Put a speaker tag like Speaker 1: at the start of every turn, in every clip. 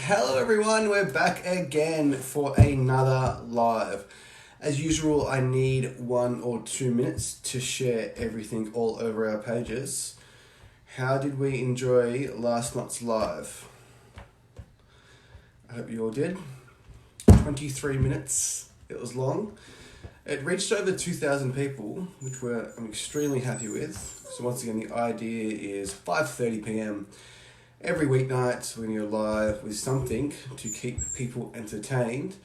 Speaker 1: Hello everyone, we're back again for another live. As usual, I need 1 or 2 minutes to share everything all over our pages. How did we enjoy last night's live? I hope you all did. 23 minutes, it was long. It reached over 2,000 people, which I'm extremely happy with. So once again, the idea is 5:30 p.m. every weeknight when you're live with something to keep people entertained,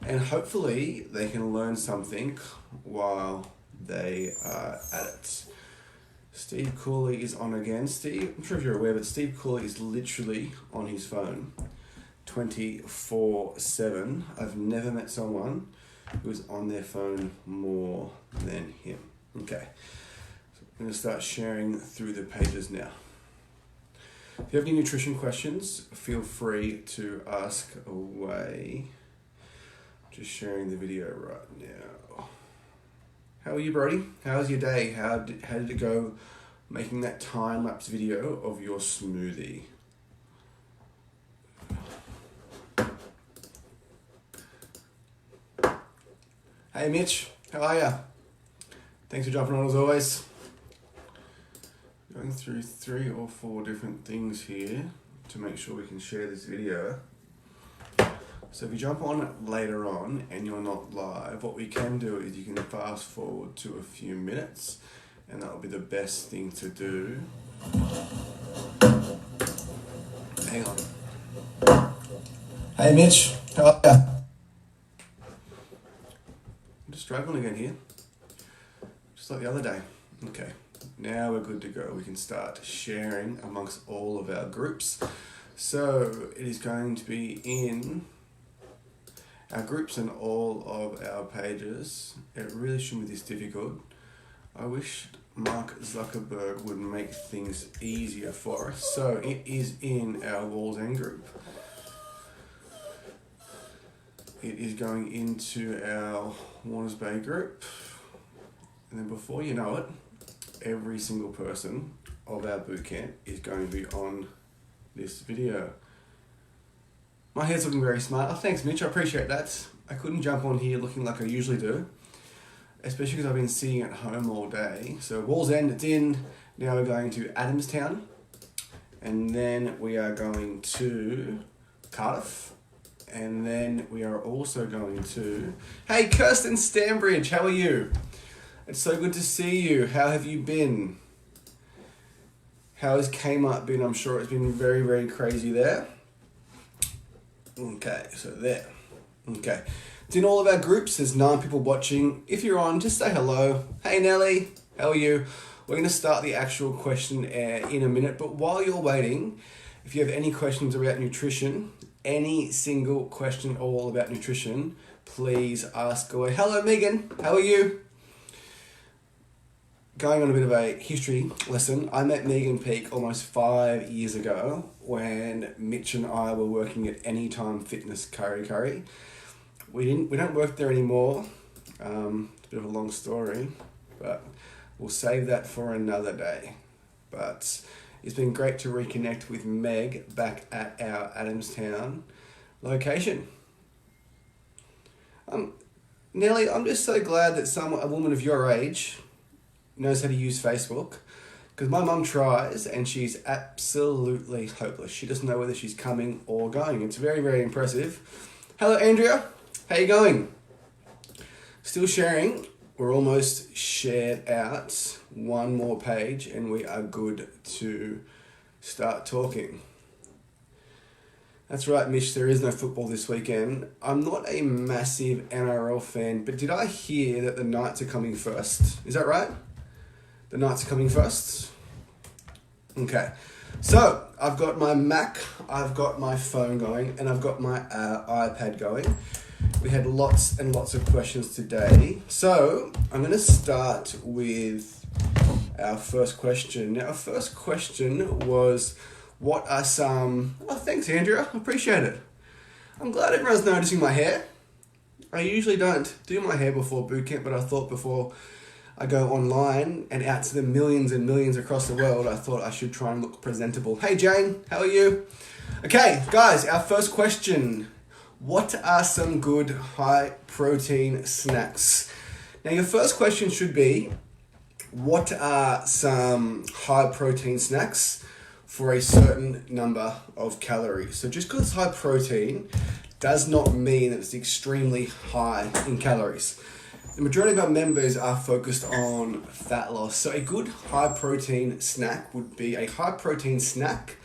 Speaker 1: and hopefully they can learn something while they are at it. Steve Cooley is on again. Steve, I'm sure if you're aware, but Steve Cooley is literally on his phone 24/7. I've never met someone who's on their phone more than him. Okay, so I'm going to start sharing through the pages now. If you have any nutrition questions, feel free to ask away. Just sharing the video right now. How are you, Brody? How was your day? How did it go making that time-lapse video of your smoothie? Hey Mitch, how are ya? Thanks for jumping on as always. Going through 3 or 4 different things here to make sure we can share this video. So if you jump on later on and you're not live, what we can do is you can fast forward to a few minutes, and that will be the best thing to do. Hang on. Hey Mitch, how are ya? I'm just struggling again here. Just like the other day. Okay. Now we're good to go. We can start sharing amongst all of our groups. So it is going to be in our groups and all of our pages. It really shouldn't be this difficult. I wish Mark Zuckerberg would make things easier for us. So it is in our Walls End group. It is going into our Warners Bay group. And then before you know it, every single person of our bootcamp is going to be on this video. My hair's looking very smart. Oh, thanks Mitch, I appreciate that. I couldn't jump on here looking like I usually do, especially because I've been sitting at home all day. So Walls End, it's in. Now we're going to Adamstown, and then we are going to Cardiff, and then we are also going to... Hey Kirsten Stambridge, how are you? It's so good to see you. How have you been? How has Kmart been? I'm sure it's been very, very crazy there. Okay, so there. Okay. It's in all of our groups. There's 9 people watching. If you're on, just say hello. Hey Nelly, how are you? We're going to start the actual question in a minute, but while you're waiting, if you have any questions about nutrition, any single question all about nutrition, please ask away. Hello Megan, how are you? Going on a bit of a history lesson, I met Megan Peake almost 5 years ago when Mitch and I were working at Anytime Fitness Curry. We don't work there anymore. It's a bit of a long story, but we'll save that for another day. But it's been great to reconnect with Meg back at our Adamstown location. Nelly, I'm just so glad that a woman of your age knows how to use Facebook, because my mum tries and she's absolutely hopeless. She doesn't know whether she's coming or going. It's very, very impressive. Hello Andrea, how you going? Still sharing. We're almost shared out. 1 more page and we are good to start talking. That's right, Mitch, there is no football this weekend. I'm not a massive NRL fan, but did I hear that the Knights are coming first? Is that right? The Knights are coming first? Okay. So, I've got my Mac, I've got my phone going, and I've got my iPad going. We had lots and lots of questions today. So, I'm going to start with our first question. Now, our first question was, what are some... Oh, thanks, Andrea. I appreciate it. I'm glad everyone's noticing my hair. I usually don't do my hair before bootcamp, but I thought before I go online and out to the millions and millions across the world, I thought I should try and look presentable. Hey Jane, how are you? Okay, guys, our first question. What are some good high protein snacks? Now your first question should be, what are some high protein snacks for a certain number of calories? So just because it's high protein does not mean that it's extremely high in calories. The majority of our members are focused on fat loss. So a good high protein snack would be a high protein snack.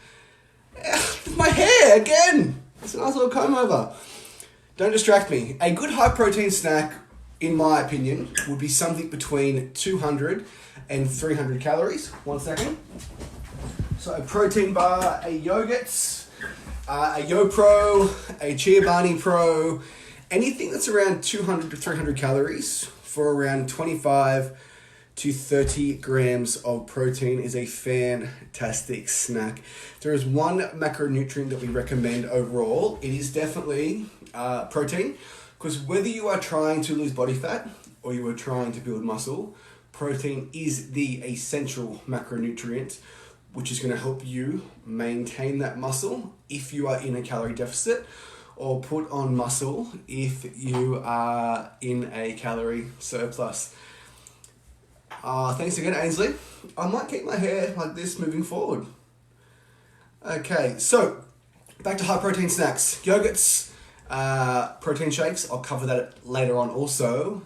Speaker 1: My hair again! It's a nice little comb over. Don't distract me. A good high protein snack, in my opinion, would be something between 200 and 300 calories. 1 second. So a protein bar, a yogurt, a YoPro, a Chia Bani Pro, anything that's around 200 to 300 calories for around 25 to 30 grams of protein is a fantastic snack. There is one macronutrient that we recommend overall. It is definitely protein, because whether you are trying to lose body fat or you are trying to build muscle, protein is the essential macronutrient which is going to help you maintain that muscle if you are in a calorie deficit, or put on muscle if you are in a calorie surplus. Thanks again, Ainsley. I might keep my hair like this moving forward. Okay, so back to high protein snacks. Yogurts, protein shakes, I'll cover that later on also.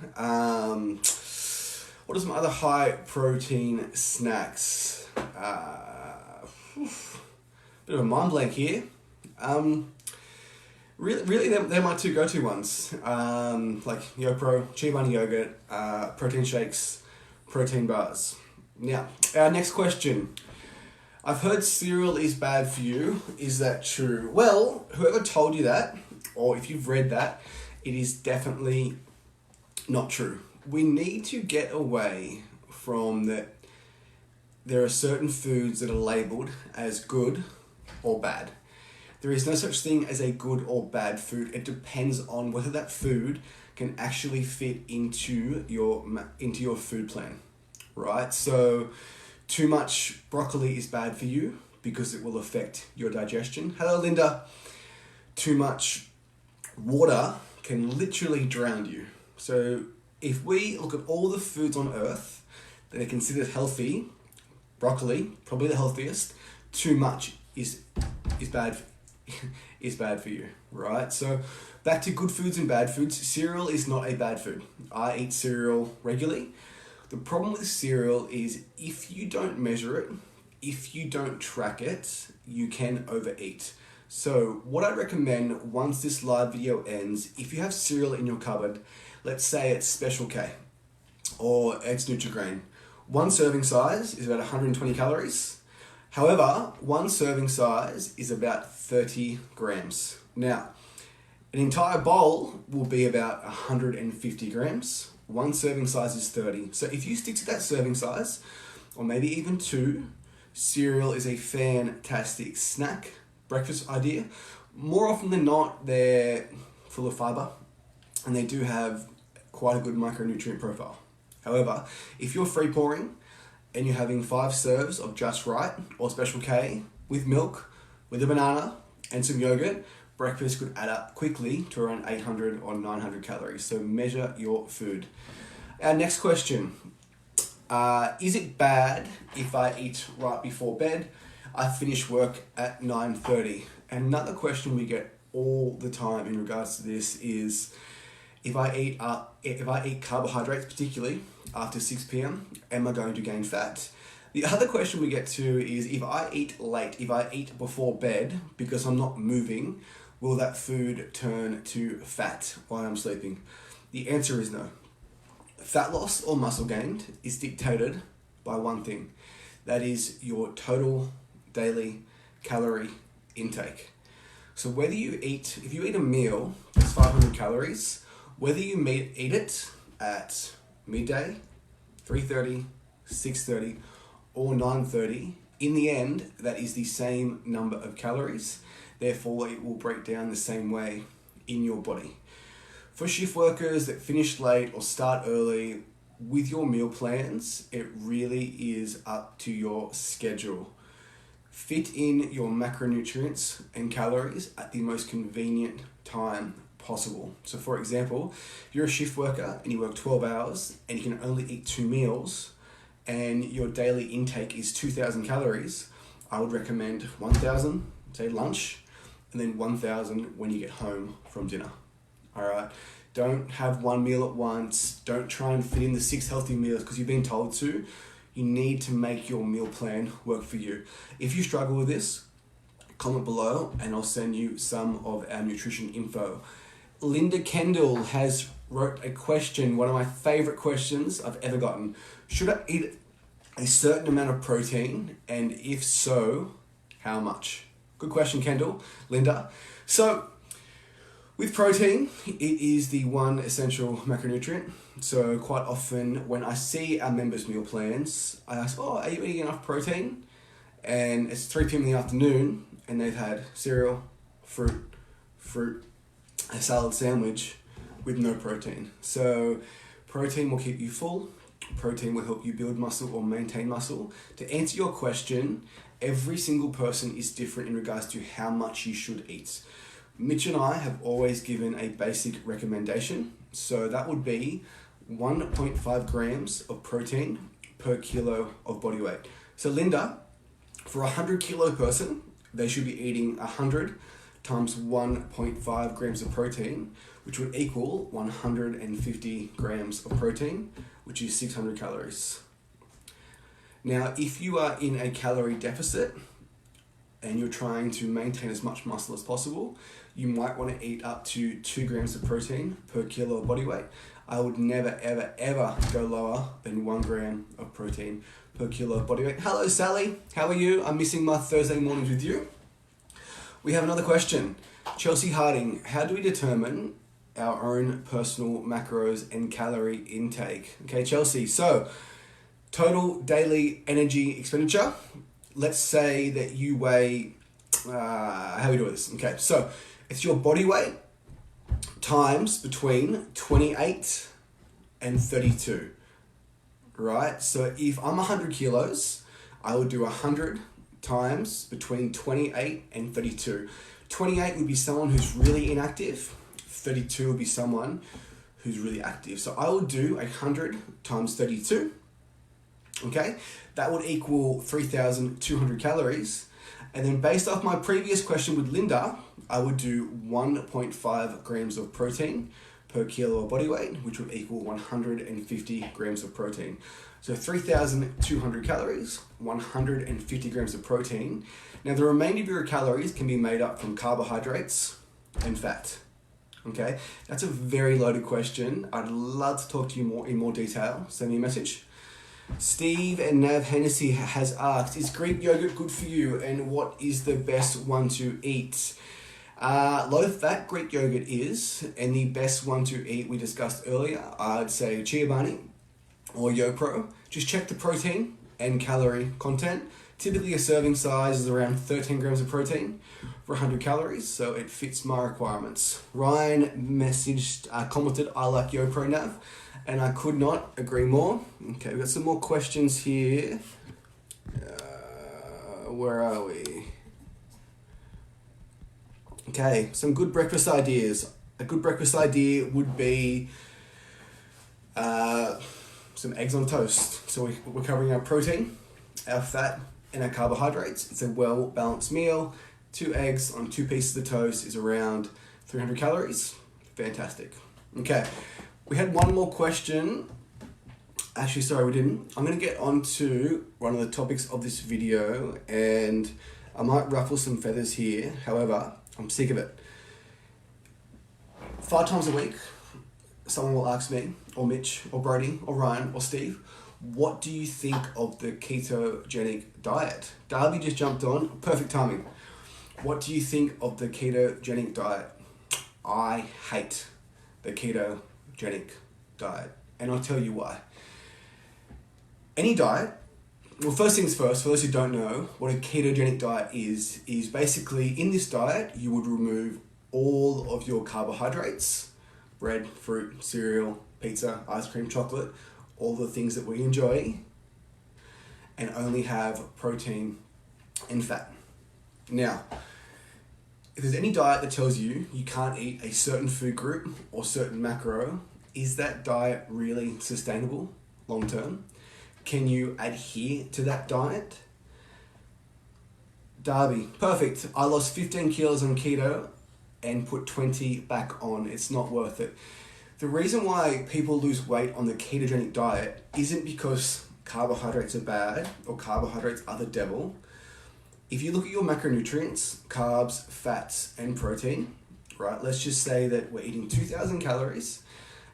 Speaker 1: What are some other high protein snacks? Bit of a mind blank here. Really, they're my two go-to ones. Like YoPro, Chia Bani yogurt, protein shakes, protein bars. Now, our next question. I've heard cereal is bad for you. Is that true? Well, whoever told you that, or if you've read that, it is definitely not true. We need to get away from that. There are certain foods that are labeled as good or bad. There is no such thing as a good or bad food. It depends on whether that food can actually fit into your food plan, right? So too much broccoli is bad for you because it will affect your digestion. Hello, Linda. Too much water can literally drown you. So if we look at all the foods on earth that are considered healthy, broccoli, probably the healthiest, too much is bad for you, right? So back to good foods and bad foods. Cereal is not a bad food. I eat cereal regularly. The problem with cereal is if you don't measure it, if you don't track it, you can overeat. So what I recommend once this live video ends, if you have cereal in your cupboard, let's say it's Special K or it's Nutri-Grain, one serving size is about 120 calories. However, one serving size is about 30 grams. Now, an entire bowl will be about 150 grams. One serving size is 30. So if you stick to that serving size, or maybe even two, cereal is a fantastic snack, breakfast idea. More often than not, they're full of fiber, and they do have quite a good micronutrient profile. However, if you're free pouring and you're having 5 serves of Just Right or Special K with milk, with a banana and some yogurt, breakfast could add up quickly to around 800 or 900 calories. So measure your food. Our next question. Is it bad if I eat right before bed? I finish work at 9:30. Another question we get all the time in regards to this is, if I eat carbohydrates, particularly after 6 p.m, am I going to gain fat? The other question we get to is, if I eat late, if I eat before bed because I'm not moving, will that food turn to fat while I'm sleeping? The answer is no. Fat loss or muscle gain is dictated by one thing. That is your total daily calorie intake. So whether you eat, if you eat a meal that's 500 calories, whether you eat it at midday, 3:30, 6:30, or 9:30, in the end, that is the same number of calories. Therefore, it will break down the same way in your body. For shift workers that finish late or start early, with your meal plans, it really is up to your schedule. Fit in your macronutrients and calories at the most convenient time possible. So for example, if you're a shift worker and you work 12 hours and you can only eat 2 meals and your daily intake is 2,000 calories, I would recommend 1,000, say lunch, and then 1,000 when you get home from dinner. All right. Don't have one meal at once. Don't try and fit in the 6 healthy meals because you've been told to. You need to make your meal plan work for you. If you struggle with this, comment below and I'll send you some of our nutrition info. Linda Kendall has wrote a question, one of my favorite questions I've ever gotten. Should I eat a certain amount of protein? And if so, how much? Good question, Kendall. Linda. So, with protein, it is the one essential macronutrient. So quite often when I see our members' meal plans, I ask, are you eating enough protein? And it's 3 p.m. in the afternoon and they've had cereal, fruit, a salad sandwich with no protein. So protein will keep you full. Protein will help you build muscle or maintain muscle. To answer your question, every single person is different in regards to how much you should eat. Mitch and I have always given a basic recommendation. So that would be 1.5 grams of protein per kilo of body weight. So Linda, for a 100 kilo person, they should be eating 100 times 1.5 grams of protein, which would equal 150 grams of protein, which is 600 calories. Now, if you are in a calorie deficit and you're trying to maintain as much muscle as possible, you might want to eat up to 2 grams of protein per kilo of body weight. I would never, ever, ever go lower than 1 gram of protein per kilo of body weight. Hello, Sally. How are you? I'm missing my Thursday mornings with you. We have another question. Chelsea Harding, how do we determine our own personal macros and calorie intake? Okay, Chelsea, so total daily energy expenditure. Let's say that you weigh, how do we do this? Okay, so it's your body weight times between 28 and 32, right? So if I'm 100 kilos, I would do 100 times between 28 and 32. 28 would be someone who's really inactive. 32 would be someone who's really active. So I would do 100 times 32. Okay, that would equal 3,200 calories. And then based off my previous question with Linda, I would do 1.5 grams of protein per kilo of body weight, which would equal 150 grams of protein. So 3,200 calories, 150 grams of protein. Now the remainder of your calories can be made up from carbohydrates and fat. Okay, that's a very loaded question. I'd love to talk to you in more detail. Send me a message. Steve and Nav Hennessy has asked, is Greek yogurt good for you and what is the best one to eat? Low fat Greek yogurt is, and the best one to eat we discussed earlier, I'd say Chia Bani or YoPro. Just check the protein and calorie content. Typically a serving size is around 13 grams of protein for 100 calories, so it fits my requirements. Ryan commented, I like YoPro Nav. And I could not agree more. Okay, we've got some more questions here. Where are we? Okay, some good breakfast ideas. A good breakfast idea would be some eggs on toast. So we're covering our protein, our fat, and our carbohydrates. It's a well-balanced meal. 2 eggs on 2 pieces of toast is around 300 calories. Fantastic. Okay. We had one more question. Actually, sorry, we didn't. I'm going to get on to one of the topics of this video and I might ruffle some feathers here. However, I'm sick of it. 5 times a week, someone will ask me, or Mitch, or Brody, or Ryan, or Steve, what do you think of the ketogenic diet? Darby just jumped on. Perfect timing. What do you think of the ketogenic diet? I hate the ketogenic diet, and I'll tell you why. Any diet, well, first things first, for those who don't know, what a ketogenic diet is basically in this diet, you would remove all of your carbohydrates, bread, fruit, cereal, pizza, ice cream, chocolate, all the things that we enjoy and only have protein and fat. Now, if there's any diet that tells you you can't eat a certain food group or certain macro, is that diet really sustainable long term? Can you adhere to that diet? Darby, perfect. I lost 15 kilos on keto and put 20 back on. It's not worth it. The reason why people lose weight on the ketogenic diet isn't because carbohydrates are bad or carbohydrates are the devil. If you look at your macronutrients, carbs, fats, and protein, right? Let's just say that we're eating 2,000 calories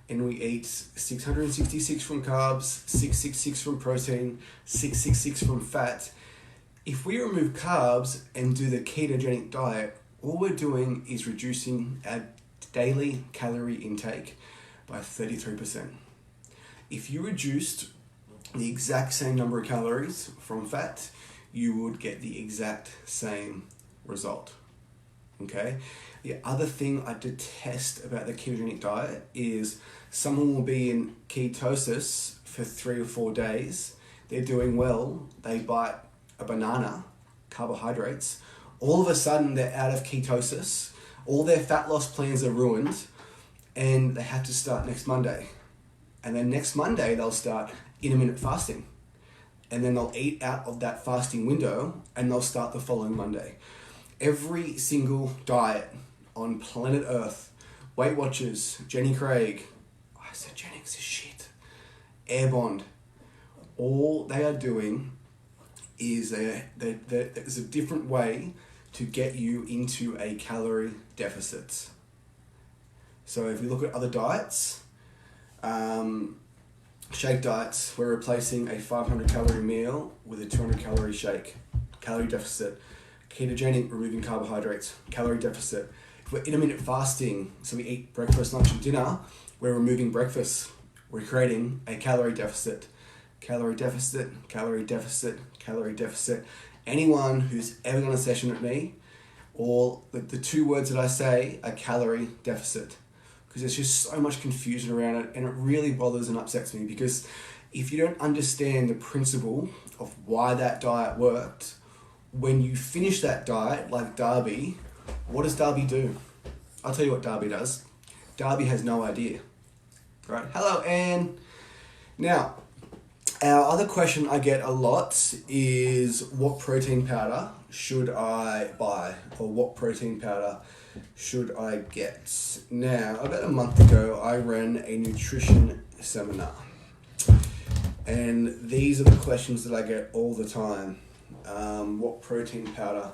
Speaker 1: and we eat 666 from carbs, 666 from protein, 666 from fat. If we remove carbs and do the ketogenic diet, all we're doing is reducing our daily calorie intake by 33%. If you reduced the exact same number of calories from fat, you would get the exact same result. Okay? The other thing I detest about the ketogenic diet is someone will be in ketosis for 3 or 4 days. They're doing well. They bite a banana, carbohydrates. All of a sudden, they're out of ketosis. All their fat loss plans are ruined, and they have to start next Monday. And then next Monday, they'll start intermittent fasting. And then they'll eat out of that fasting window, and they'll start the following Monday. Every single diet on planet Earth, Weight Watchers, Jenny Craig, isogenics is shit, Airbond, all they are doing is there's a different way to get you into a calorie deficit. So if we look at other diets, shake diets, we're replacing a 500 calorie meal with a 200 calorie shake, calorie deficit. Ketogenic, removing carbohydrates, calorie deficit. If we're intermittent fasting, so we eat breakfast, lunch and dinner, we're removing breakfast. We're creating a calorie deficit. Calorie deficit, calorie deficit, calorie deficit. Anyone who's ever done a session with me, all the 2 words that I say are calorie deficit. Because there's just so much confusion around it, and it really bothers and upsets me, because if you don't understand the principle of why that diet worked, when you finish that diet, like Darby, what does Darby do? I'll tell you what Darby does. Darby has no idea. Right? Hello, Anne. Now, our other question I get a lot is, what protein powder should I buy? Or what protein powder should I get? Now, about a month ago, I ran a nutrition seminar. And these are the questions that I get all the time. What protein powder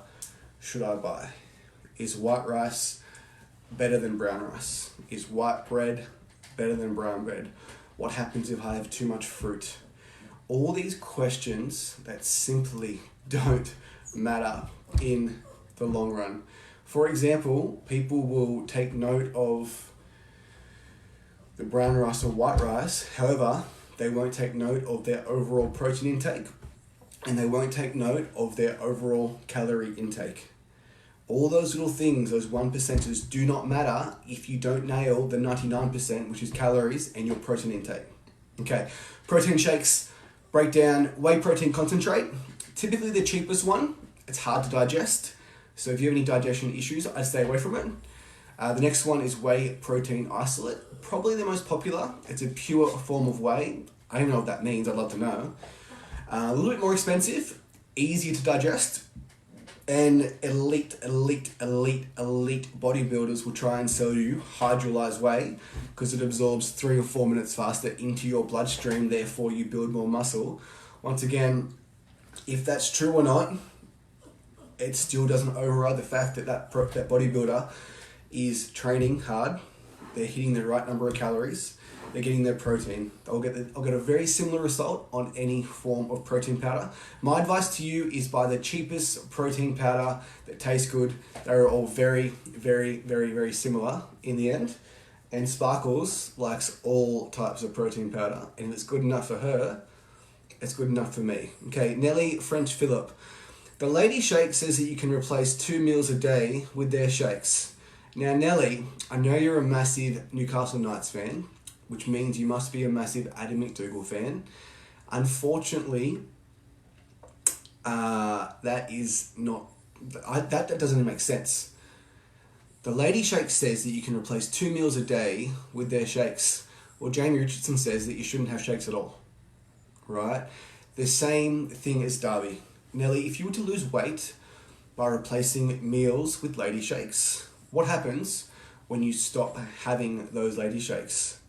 Speaker 1: should I buy? Is white rice better than brown rice? Is white bread better than brown bread? What happens if I have too much fruit? All these questions that simply don't matter in the long run. For example, people will take note of the brown rice or white rice. However, they won't take note of their overall protein intake, and they won't take note of their overall calorie intake. All those little things, those 1%ers, do not matter if you don't nail the 99%, which is calories, and your protein intake. Okay, protein shakes break down whey protein concentrate. Typically the cheapest one. It's hard to digest. So if you have any digestion issues, I'd stay away from it. The next one is whey protein isolate. Probably the most popular. It's a pure form of whey. I don't know what that means. I'd love to know. A little bit more expensive, easier to digest, and elite bodybuilders will try and sell you hydrolyzed whey because it absorbs 3 or 4 minutes faster into your bloodstream, therefore you build more muscle. Once again, if that's true or not, it still doesn't override the fact that that bodybuilder is training hard, they're hitting the right number of calories, they're getting their protein. I'll get a very similar result on any form of protein powder. My advice to you is buy the cheapest protein powder that tastes good. They're all very, very, very, very similar in the end. And Sparkles likes all types of protein powder. And if it's good enough for her, it's good enough for me. Okay, Nelly French Phillip. The Lady Shake says that you can replace 2 meals a day with their shakes. Now, Nelly, I know you're a massive Newcastle Knights fan. which means you must be a massive Adam McDougall fan. Unfortunately, that doesn't make sense. The Lady Shake says that you can replace 2 meals a day with their shakes. Well, Jamie Richardson says that you shouldn't have shakes at all, right? The same thing as Darby. Nelly, if you were to lose weight by replacing meals with Lady Shakes, what happens when you stop having those Lady Shakes?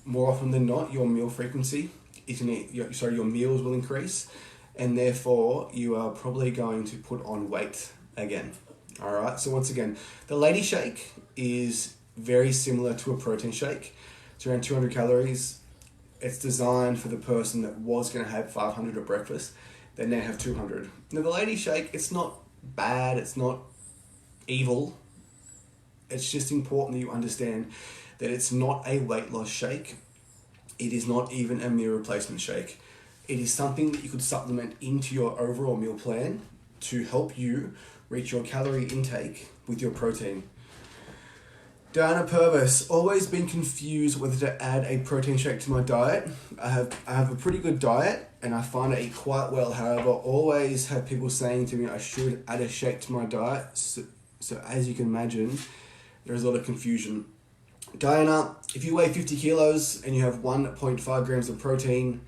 Speaker 1: More often than not, your meal frequency your meals will increase, and therefore you are probably going to put on weight again. All right. So once again, the Lady Shake is very similar to a protein shake. It's around 200 calories. It's designed for the person that was going to have 500 at breakfast. They now have 200. Now the Lady Shake, it's not bad. It's not evil. It's just important that you understand that it's not a weight loss shake. It is not even a meal replacement shake. It is something that you could supplement into your overall meal plan to help you reach your calorie intake with your protein. Diana Purvis, always been confused whether to add a protein shake to my diet. I have a pretty good diet and I find I eat quite well. However, always have people saying to me I should add a shake to my diet. So as you can imagine, there's a lot of confusion. Diana, if you weigh 50 kilos and you have 1.5 grams of protein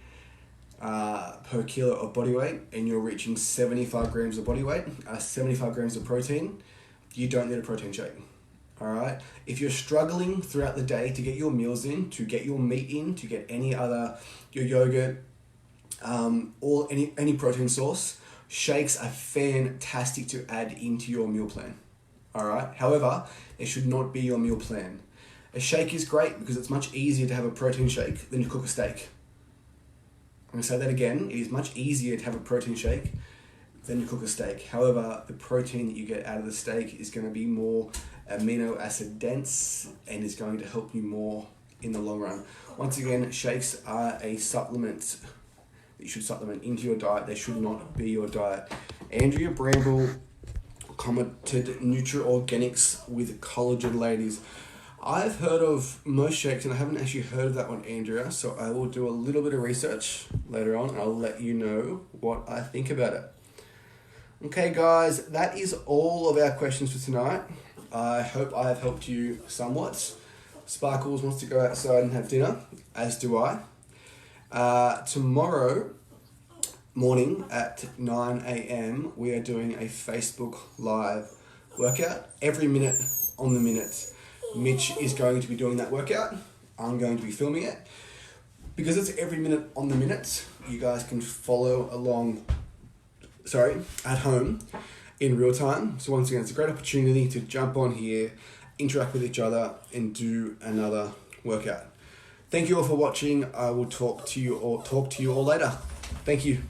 Speaker 1: per kilo of body weight and you're reaching 75 grams of body weight, 75 grams of protein, you don't need a protein shake. All right. If you're struggling throughout the day to get your meals in, to get your meat in, to get your yogurt, or any protein source, shakes are fantastic to add into your meal plan. All right. However, it should not be your meal plan. A shake is great because it's much easier to have a protein shake than to cook a steak. I'm going to say that again. It is much easier to have a protein shake than to cook a steak. However, the protein that you get out of the steak is going to be more amino acid dense and is going to help you more in the long run. Once again, shakes are a supplement that you should supplement into your diet. They should not be your diet. Andrea Bramble commented Nutri-Organics with collagen ladies. I've heard of most shakes and I haven't actually heard of that one, Andrea, so I will do a little bit of research later on and I'll let you know what I think about it. Okay guys, that is all of our questions for tonight. I hope I have helped you somewhat. Sparkles wants to go outside and have dinner, as do I. Tomorrow morning at 9 a.m. we are doing a Facebook Live workout. Every minute on the minute. Mitch is going to be doing that workout. I'm going to be filming it. Because it's every minute on the minute, you guys can follow along, at home in real time. So once again, it's a great opportunity to jump on here, interact with each other, and do another workout. Thank you all for watching. I will talk to you all later. Thank you.